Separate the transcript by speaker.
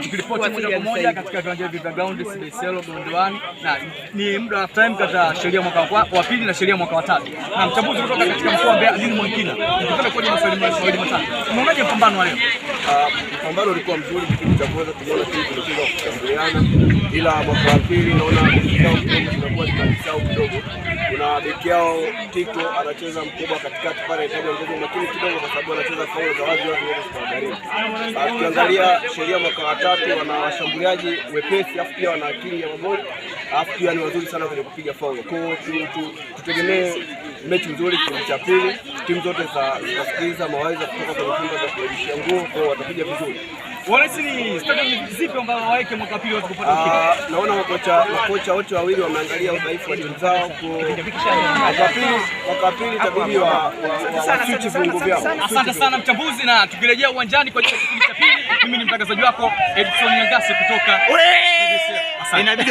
Speaker 1: Tukiripoti moja kwa moja katika viwanja vya ground Sibeselo Gondwani, na ni muda wa time kata sheria mwaka wa pili na sheria mwaka wa tatu. Na mchambuzi kutoka katika mkoa wa Mbeya Adini Mwakina, tunataka kuja maswali mawili matatu. Unaonaje mpambano leo?
Speaker 2: Mpambano ulikuwa mzuri, kipindi cha kwanza tumeona timu zinacheza kushambuliana, ila mwaka wa pili naona tunakuwa tunasahau kidogo. Kuna beki yao Tito anacheza mkubwa katikati pale, anahitaji ongeze makini kidogo kwa sababu anacheza faulu za wazi wazi kwa Darini. Tukiangalia sheria mwaka wa tatu wana washambuliaji wepesi, afu pia wana akili ya magoli, afu pia ni wazuri sana kwenye kupiga faulu. Kwa hiyo tutegemee mechi nzuri kipindi cha pili, timu zote zitasikiliza mawaidha kutoka kwenye timu za kuelekea nguo, kwa watapiga vizuri.
Speaker 1: Wanahisi ni strategy zipi ambazo waweke mwaka wa pili waweze kupata ushindi?
Speaker 2: Naona makocha wote wawili wameangalia udhaifu wa timu zao. Mwaka wa pili itabidi wa switch viungo vyao.
Speaker 1: Asante sana mchambuzi, na tukirejea uwanjani kwa kipindi cha pili, mimi ni mtangazaji wako Edson Nyangase kutoka. Asante.